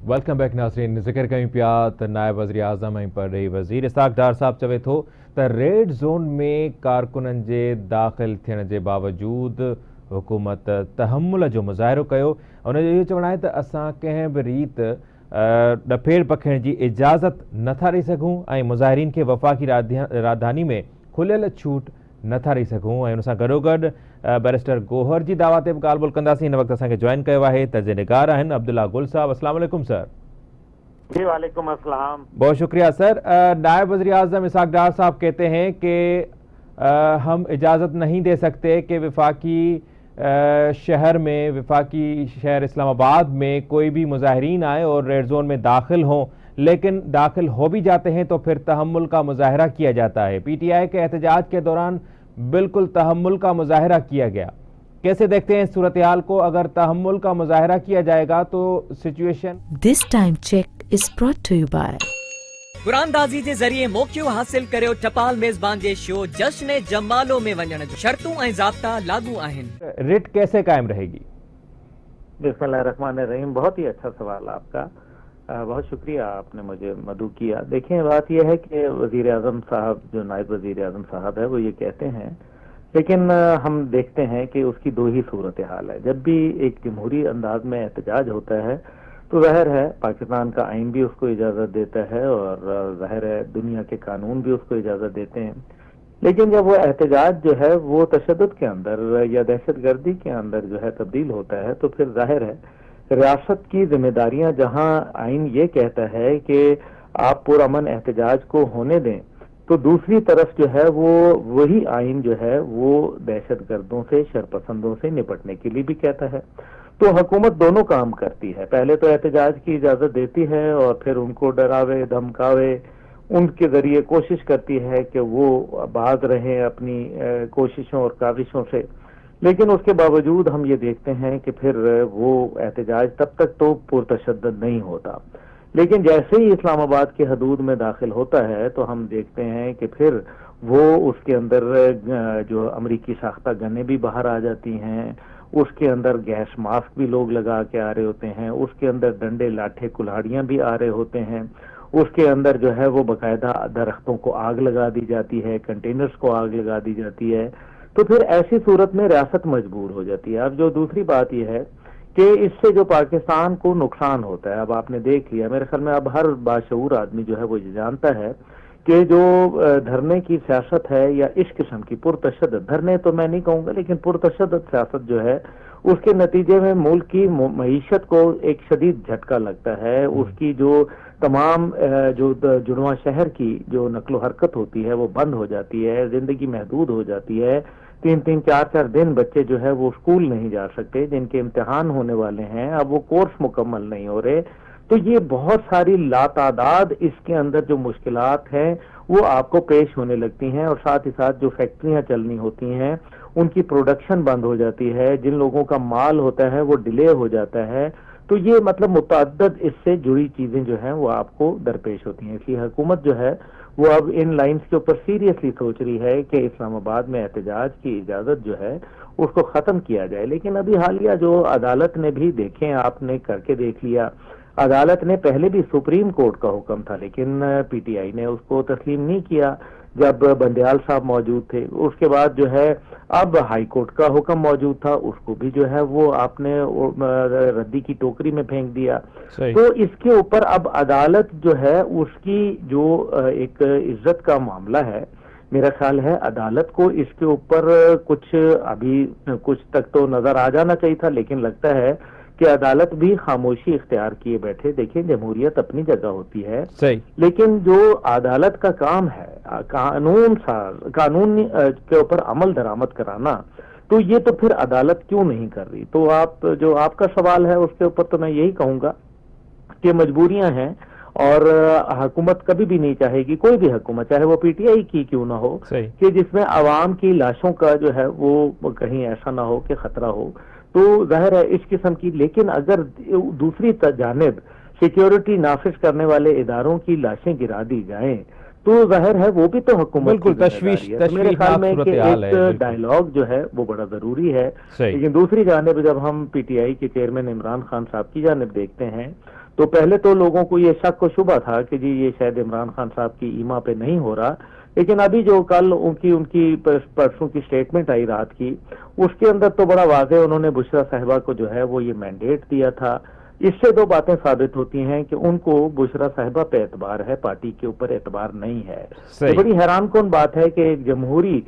Welcome back नाज़रीन। ज़िक्र कयूं पिया त नायब वज़ीर आज़म ऐं परॾेही वज़ीर इसहाक़ डार साहब चवे थो त रेड ज़ोन में कारकुननि जे दाख़िल थियण जे बावजूदि हुकूमत तहमुल जो मुज़ाहिरो कयो। उनजो इहो चवणु आहे त असां कंहिं बि रीति ॾफेड़ पखिड़ण जी इजाज़त नथा ॾेई सघूं ऐं मुज़ाहिरीन खे वफ़ाक़ी राजधानी में खुलियल छूट नथा ॾेई सघूं। ऐं उन सां गॾोगॾु बैरिस्टर गोहर जी दावा ते बि ॻाल्हि ॿोल कंदासीं। हिन वक़्तु असांखे जॉइन कयो आहे तर्जुमेगार आहिनि अब्दुल्ला गुल साहब। अस्सलाम वालेकुम सर। जी वालेकुम अस्सलाम। बहुत शुक्रिया सर। नायब वज़ीर आज़म इसहाक़ डार साहब कहते हैं कि हम इजाज़त नहीं दे सकते कि वफाकी शहर में, वफाकी शहर इस्लामाबाद में कोई भी मुजाहिरीन आए और रेड जोन में दाखिल हों, लेकिन दाखिल हो भी जाते हैं तो फिर तहम्मुल का मुजाहरा किया जाता है। पीटीआई के एहतजाज के दौरान बिल्कुल तहम्मुल का मुजाहरा किया गया। कैसे देखते हैं सूरत हाल को? अगर तहम्मुल का मुजाहरा किया जाएगा तो situation. This time check is brought to you by कुरानदाज़ी जे ज़रिए मौक़ियो हासिल करियो टपाल मेज़बान जे शो जश्न जमालो में वञण जो शर्तूं ऐं ज़ाब्ता लागू आहिनि। रिट कैसे कायम रहेगी? बिस्मिल्लाहिर्रहमानिर्रहीम। बहुत ही अच्छा सवाल आपका, बहुत शुक्रिया आपने मुझे मदऊ किया। देखें, बात यह है कि वज़ीर आज़म साहब, जो नायब वज़ीर आज़म साहब है, वो ये कहते हैं, लेकिन हम देखते हैं कि उसकी दो ही सूरत हाल है। जब भी एक जमहूरी अंदाज में एहतजाज होता है तो ज़ाहिर है पाकिस्तान का आइन भी उसको इजाज़त देता है और ज़ाहिर है दुनिया के कानून भी उसको इजाज़त देते हैं। लेकिन जब वो एहतजाज जो है वो तशद्दुद के अंदर या दहशतगर्दी के अंदर जो है तब्दील होता है, तो फिर ज़ाहिर है रियासत की जिम्मेदारियां, जहां आइन ये कहता है कि आप पुरअमन एहतजाज को होने दें, तो दूसरी तरफ जो है वो वही आइन जो है वो दहशतगर्दों से, शरपसंदों से निपटने के लिए भी कहता है। तो हुकूमत दोनों काम करती है, पहले तो एहतजाज की इजाज़त देती है और फिर उनको डरावे धमकावे, उनके जरिए कोशिश करती है कि वो भाग रहें अपनी कोशिशों और काविशों से। लेकिन उसके बावजूद हम ये देखते हैं कि फिर वो एहतजाज तब तक तो पुरतशद्दद नहीं होता, लेकिन जैसे ही इस्लामाबाद की हदूद में दाखिल होता है तो हम देखते हैं कि फिर वो उसके अंदर जो अमरीकी साख्ता गनें भी बाहर आ जाती हैं, उसके अंदर गैस मास्क भी लोग लगा के आ रहे होते हैं, उसके अंदर डंडे लाठे कुल्हाड़ियां भी आ रहे होते हैं, उसके अंदर जो है वो बाकायदा दरख्तों को आग लगा दी जाती है, कंटेनर्स को आग लगा दी जाती है। तो फिर ऐसी सूरत में रियासत मजबूर हो जाती है। अब जो दूसरी बात यह है कि इससे जो पाकिस्तान को नुकसान होता है, अब आपने देख लिया, मेरे ख्याल में अब हर बाशऊर आदमी जो है वो जानता है कि जो धरने की सियासत है या इस किस्म की पुरतशद्दद, धरने तो मैं नहीं कहूंगा, लेकिन पुरतशद्दद सियासत जो है उसके नतीजे में मुल्क की मईशत को एक शदीद झटका लगता है। उसकी जो तमाम जो जुड़वा शहर की जो नकलो हरकत होती है वो बंद हो जाती है, जिंदगी महदूद हो जाती है। 3-3, 4-4 दिन बच्चे जो है वो स्कूल नहीं जा सकते, जिनके इम्तिहान होने वाले हैं, अब वो कोर्स मुकम्मल नहीं हो रहे। तो ये बहुत सारी लातादाद इसके अंदर जो मुश्किलात हैं वो आपको पेश होने लगती हैं, और साथ ही साथ जो फैक्ट्रियां चलनी होती हैं उनकी प्रोडक्शन बंद हो जाती है, जिन लोगों का माल होता है वो डिले हो जाता है। तो ये मतलब मुतअद्दिद इससे जुड़ी चीजें जो हैं वो आपको दरपेश होती हैं। इसलिए हुकूमत जो है वो अब इन लाइन्स के ऊपर सीरियसली सोच रही है कि इस्लामाबाद में एहतजाज की इजाजत जो है उसको खत्म किया जाए। लेकिन अभी हालिया जो अदालत ने भी, देखें आपने करके देख लिया, अदालत ने पहले भी सुप्रीम कोर्ट का हुक्म था लेकिन पीटीआई ने उसको तस्लीम नहीं किया जब बंदयाल साहब मौजूद थे। उसके बाद जो है अब हाई कोर्ट का हुक्म मौजूद था, उसको भी जो है वो आपने रद्दी की टोकरी में फेंक दिया। तो इसके ऊपर अब अदालत जो है उसकी जो एक इज्जत का मामला है, मेरा ख्याल है अदालत को इसके ऊपर कुछ अभी कुछ तक तो नजर आ जाना चाहिए था, लेकिन लगता है कि अदालत भी खामोशी इख्तियार किए बैठे। देखिए, जमहूरियत अपनी जगह होती है, लेकिन जो अदालत का काम है कानून के ऊपर अमल दरामद कराना, तो ये तो फिर अदालत क्यों नहीं कर रही? तो आप जो आपका सवाल है उसके ऊपर तो मैं यही कहूंगा कि मजबूरियां हैं और हुकूमत कभी भी नहीं चाहेगी, कोई भी हुकूमत चाहे वो पीटीआई की क्यों ना हो, कि जिसमें आवाम की लाशों का जो है वो कहीं ऐसा ना हो कि खतरा हो। तो जाहिर है इस किस्म की, लेकिन अगर दूसरी जानिब सिक्योरिटी नाफिज करने वाले इदारों की लाशें गिरा दी जाएं तो जाहिर है वो भी तो हुकूमत की तशवीश है। तो मेरे ख्याल में कि एक डायलॉग जो है वो बड़ा जरूरी है। लेकिन दूसरी जानिब जब हम पीटीआई के चेयरमैन इमरान खान साहब की जानिब देखते हैं तो पहले तो लोगों को ये शक व शुबा था कि जी ये शायद इमरान खान साहब की ईमा पे नहीं हो रहा, लेकिन अभी जो कल उनकी परसों की स्टेटमेंट आई रात की, उसके अंदर तो बड़ा वाज़ेह उन्होंने बुशरा साहिबा को जो है वो ये मैंडेट दिया था। इससे दो बातें साबित होती हैं कि उनको बुशरा साहिबा पे एतबार है, पार्टी के ऊपर एतबार नहीं है। तो बड़ी हैरान कौन बात है कि एक जमहूरी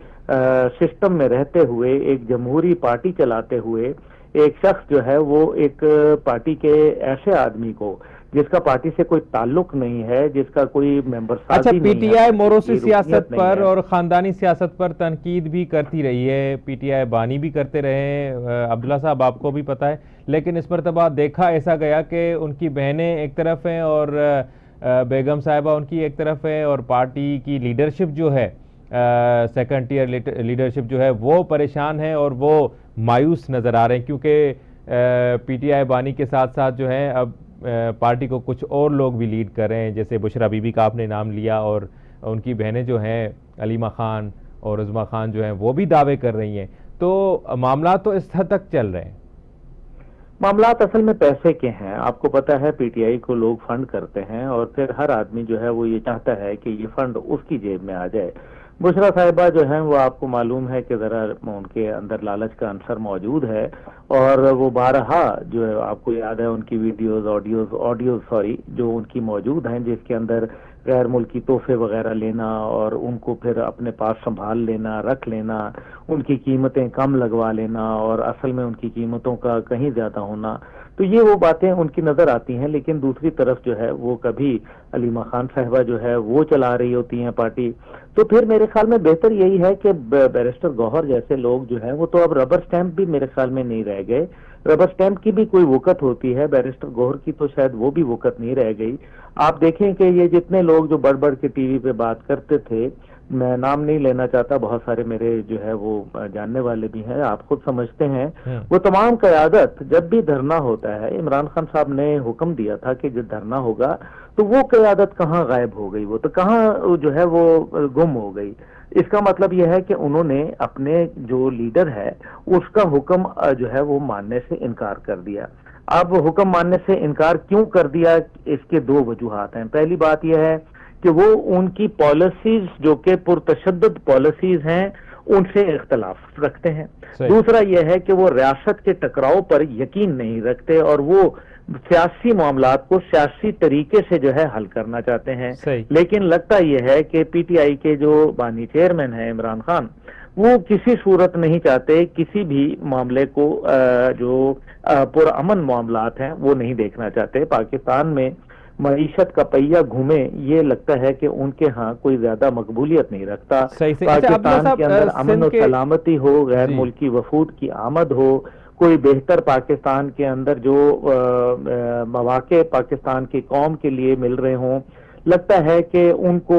सिस्टम में रहते हुए, एक जमहूरी पार्टी चलाते हुए एक शख्स जो है वो एक पार्टी के ऐसे आदमी को जिसका पार्टी से कोई ताल्लुक नहीं है, जिसका कोई मेंबर साथी नहीं है। पीटीआई मोरोसी सियासत पर और खानदानी सियासत पर तनकीद भी करती रही है, पीटीआई बानी भी करते रहे अब्दुल्ला साहब, आपको भी पता है, लेकिन इस मरतबा देखा ऐसा गया कि उनकी बहनें एक तरफ हैं और बेगम साहिबा उनकी एक तरफ है, और पार्टी की लीडरशिप जो है, सेकंड टियर लीडरशिप जो है वो परेशान है और वो मायूस नज़र आ रहे हैं, क्योंकि पीटीआई बानी के साथ साथ जो है अब पार्टी को कुछ और लोग भी लीड कर रहे हैं, जैसे बुशरा बीबी का आपने नाम लिया, और उनकी बहनें जो हैं अलीमा खान और उज़मा खान जो हैं वो भी दावे कर रही हैं। तो मामला तो इस हद तक चल रहे हैं। मामलात असल में पैसे के हैं। आपको पता है पीटीआई को लोग फंड करते हैं और फिर हर आदमी जो है वो ये चाहता है कि ये फंड उसकी जेब में आ जाए। बुशरा साहिबा जो है वो आपको मालूम है कि जरा उनके अंदर लालच का अंसर मौजूद है, और वो बारहा जो है आपको याद है उनकी वीडियोस ऑडियोज जो उनकी मौजूद हैं, जिसके अंदर गैर मुल्की तोहफे वगैरह लेना और उनको फिर अपने पास संभाल लेना, रख लेना, उनकी कीमतें कम लगवा लेना और असल में उनकी कीमतों का कहीं ज्यादा होना, तो ये वो बातें उनकी नजर आती हैं। लेकिन दूसरी तरफ जो है वो कभी अलीमा खान साहिबा जो है वो चला रही होती हैं पार्टी। तो फिर मेरे ख्याल में बेहतर यही है कि बैरिस्टर गौहर जैसे लोग जो हैं वो तो अब रबर स्टैंप भी मेरे ख्याल में नहीं रह गए। रबर स्टैंप की भी कोई वक़्त होती है, बैरिस्टर गौहर की तो शायद वो भी वक़्त नहीं रह गई। आप देखें कि ये जितने लोग जो बढ़ बढ़ के टीवी पे बात करते थे, मैं नाम नहीं लेना चाहता, बहुत सारे मेरे जो है वो जानने वाले भी हैं, आप खुद समझते हैं, वो तमाम क़यादत जब भी धरना होता है, इमरान खान साहब ने हुक्म दिया था कि जब धरना होगा तो वो क़यादत कहाँ गायब हो गई, वो तो कहाँ जो है वो गुम हो गई। इसका मतलब यह है कि उन्होंने अपने जो लीडर है उसका हुक्म जो है वो मानने से इनकार कर दिया। अब हुक्म मानने से इनकार क्यों कर दिया, इसके दो वजूहात हैं। पहली बात यह है कि वो उनकी पॉलिसीज जो कि पुरतशद्दुद पॉलिसीज हैं उनसे इख्तलाफ रखते हैं। दूसरा यह है कि वो रियासत के टकराव पर यकीन नहीं रखते और वो सियासी मामलात को सियासी तरीके से जो है हल करना चाहते हैं। लेकिन लगता यह है कि पीटीआई के जो बानी चेयरमैन है इमरान खान, वो किसी सूरत नहीं चाहते, किसी भी मामले को जो पुरअमन मामलात हैं वो नहीं देखना चाहते। पाकिस्तान में मईशत का पहिया घूमे, ये लगता है कि उनके यहाँ कोई ज्यादा मकबूलियत नहीं रखता। पाकिस्तान के अंदर अमन और सलामती हो, गैर मुल्की वफूद की आमद हो, कोई बेहतर पाकिस्तान के अंदर जो मौके पाकिस्तान की कौम के लिए मिल रहे हों, लगता है कि उनको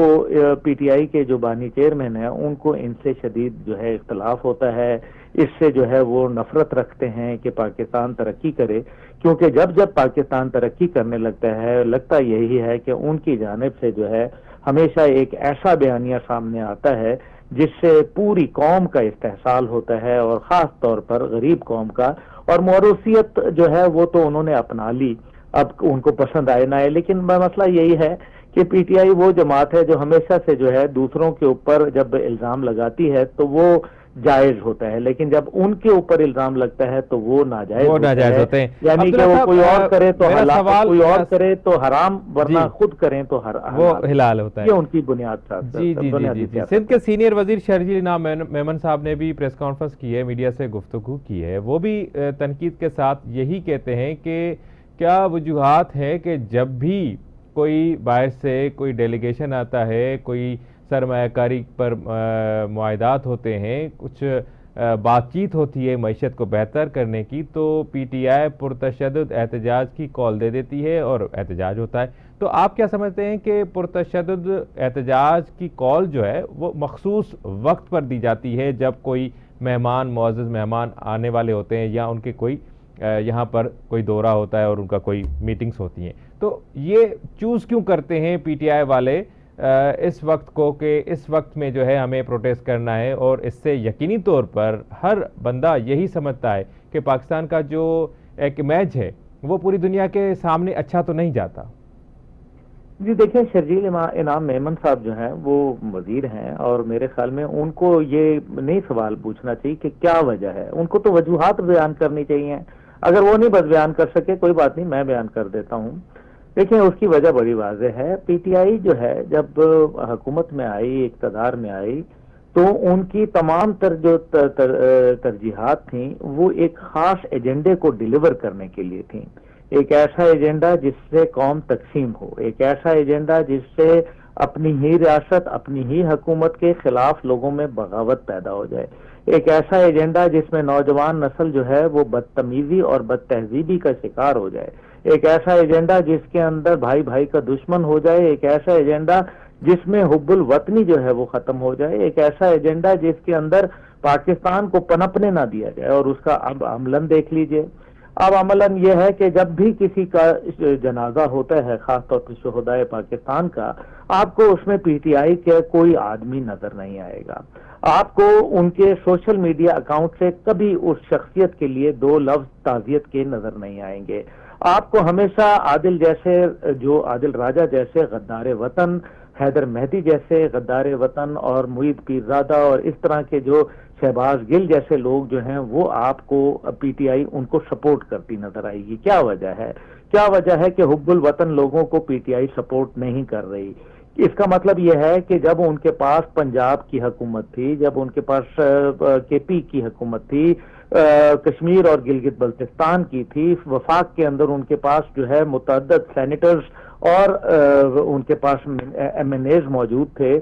पीटीआई के जो बानी चेयरमैन है उनको इनसे शदीद जो है इख्तलाफ होता है। इससे जो है वो नफरत रखते हैं कि पाकिस्तान तरक्की करे, क्योंकि जब जब पाकिस्तान तरक्की करने लगता है, लगता यही है कि उनकी जानिब से जो है हमेशा एक ऐसा बयानिया सामने आता है जिससे पूरी कौम का इस्तेहसाल होता है और ख़ास तौर पर गरीब कौम का। और मोरूसियत जो है वो तो उन्होंने अपना ली, अब उनको पसंद आए ना आए, लेकिन मसला यही है कि पीटीआई वो जमात है जो हमेशा से जो है दूसरों के ऊपर जब इल्ज़ाम लगाती है तो वो जायज होता है, लेकिन जब उनके ऊपर इल्जाम लगता है तो वो नाजायज होते हैं। यानी कि वो कोई और करे तो हलाल, कोई और करे तो हराम, वरना खुद करें तो वो हिलाल होता है। ये उनकी बुनियाद जी। सिंध के सीनियर वजीर शर्जील इनाम मेमन साहब ने भी प्रेस कॉन्फ्रेंस की है, मीडिया से गुफ्तगू की है, वो भी तनकीद के साथ यही कहते हैं कि क्या वजूहात है कि जब भी कोई बाहर से कोई डेलीगेशन आता है, कोई सरमायाकारी पर मुआहदात होते हैं, कुछ बातचीत होती है मईशत को बेहतर करने की, तो पीटीआई पुरतशद्दुद एहतजाज की कॉल दे देती है और एहतजाज होता है। तो आप क्या समझते हैं कि पुरतशद्दुद एहतजाज की कॉल जो है वो मखसूस वक्त पर दी जाती है जब कोई मेहमान, मुअज़्ज़ज़ मेहमान आने वाले होते हैं या उनके कोई यहाँ पर कोई दौरा होता है और उनका कोई मीटिंग्स होती हैं, तो ये चूज़ क्यों करते हैं पीटीआई वाले इस वक्त को कि इस वक्त में जो है हमें प्रोटेस्ट करना है? और इससे यकीनी तौर पर हर बंदा यही समझता है कि पाकिस्तान का जो एक इमेज है वो पूरी दुनिया के सामने अच्छा तो नहीं जाता। जी देखिए, शर्जील इनाम मेमन साहब जो हैं वो वजीर हैं, और मेरे ख्याल में उनको ये नहीं सवाल पूछना चाहिए कि क्या वजह है, उनको तो वजूहात बयान करनी चाहिए। अगर वो नहीं बयान कर सके कोई बात नहीं, मैं बयान कर देता हूँ। देखिए, उसकी वजह बड़ी वाज़ेह है। पीटीआई जो है जब हुकूमत में आई, इक़्तिदार में आई, तो उनकी तमाम तरजीहात थी वो एक खास एजेंडे को डिलीवर करने के लिए थी। एक ऐसा एजेंडा जिससे कौम तकसीम हो, एक ऐसा एजेंडा जिससे अपनी ही रियासत, अपनी ही हुकूमत के खिलाफ लोगों में बगावत पैदा हो जाए, एक ऐसा एजेंडा जिसमें नौजवान नस्ल जो है वो बदतमीजी और बदतहजीबी का शिकार हो जाए, एक ऐसा एजेंडा जिसके अंदर भाई भाई का दुश्मन हो जाए, एक ऐसा एजेंडा जिसमें हुब्बुल वतनी जो है वो खत्म हो जाए, एक ऐसा एजेंडा जिसके अंदर पाकिस्तान को पनपने ना दिया जाए। और उसका अब अमलन देख लीजिए। अब अमलन यह है कि जब भी किसी का जनाजा होता है, खासतौर पर शुहदाए पाकिस्तान का, आपको उसमें पीटीआई के कोई आदमी नजर नहीं आएगा। आपको उनके सोशल मीडिया अकाउंट से कभी उस शख्सियत के लिए दो लफ्ज ताज़ियत के नजर नहीं आएंगे। आपको हमेशा आदिल राजा जैसे गद्दार वतन, हैदर मेहदी जैसे गद्दार वतन, और मुईद पीरजादा और इस तरह के जो शहबाज गिल जैसे लोग जो हैं वो आपको पीटीआई उनको सपोर्ट करती नजर आएगी। क्या वजह है? क्या वजह है कि हुब्बुल वतन लोगों को पीटीआई सपोर्ट नहीं कर रही? इसका मतलब यह है कि जब उनके पास पंजाब की हुकूमत थी, जब उनके पास केपी की हुकूमत थी, कश्मीर और गिलगित बल्तिस्तान की थी, वफाक के अंदर उनके पास जो है मुतअद्दिद सेनेटर्स और उनके पास एमएनएज मौजूद थे,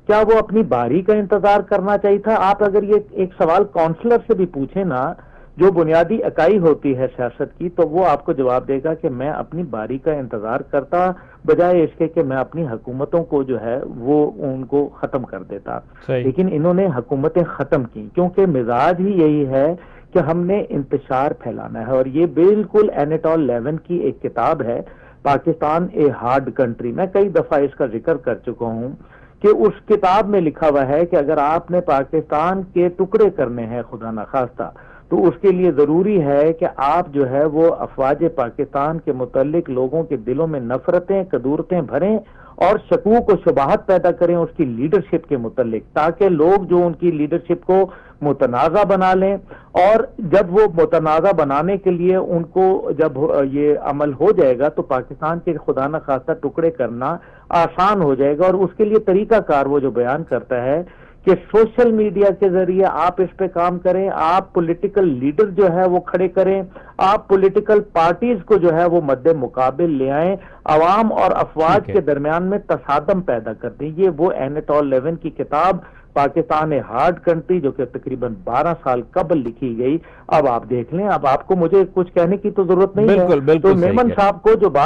क्या वो अपनी बारी का इंतजार करना चाहिए था? आप अगर ये एक सवाल काउंसलर से भी पूछे ना, जो बुनियादी इकाई होती है सियासत की, तो वो आपको जवाब देगा कि मैं अपनी बारी का इंतजार करता, बजाय इसके कि मैं अपनी हुकूमतों को जो है वो उनको खत्म कर देता। लेकिन इन्होंने हुकूमतें खत्म की, क्योंकि मिजाज ही यही है कि हमने इंतशार फैलाना है। और ये बिल्कुल एनाटोल लेविन की एक किताब है, पाकिस्तान ए हार्ड कंट्री, मैं कई दफा इसका जिक्र कर चुका हूं कि उस किताब में लिखा हुआ है कि अगर आपने पाकिस्तान के टुकड़े करने हैं खुदा न खास्ता, तो उसके लिए जरूरी है कि आप जो है वो अफवाज पाकिस्तान के मुतल्लिक लोगों के दिलों में नफरतें, कदूरतें भरें और शकूक और शुबाहत पैदा करें उसकी लीडरशिप के मुतल्लिक, ताकि लोग जो उनकी लीडरशिप को मुतनाज़ा बना लें। और जब वो मुतनाज़ा बनाने के लिए उनको जब ये अमल हो जाएगा तो पाकिस्तान के खुदा न खास्ता टुकड़े करना आसान हो जाएगा। और उसके लिए तरीकाकार वो जो बयान करता है कि सोशल मीडिया के जरिए आप इस पे काम करें, आप पॉलिटिकल लीडर जो है वो खड़े करें, आप पॉलिटिकल पार्टीज को जो है वो मद्दे मुकाबिल ले आएं, अवाम और अफवाज के दरमियान में तसादम पैदा कर दें। ये वो एनाटोल लेविन की किताब पाकिस्तान ए हार्ड कंट्री, जो कि तकरीबन 12 साल कबल लिखी गई, अब आप देख लें। अब आपको मुझे कुछ कहने की तो जरूरत नहीं है। तो मेमन साहब को जो बात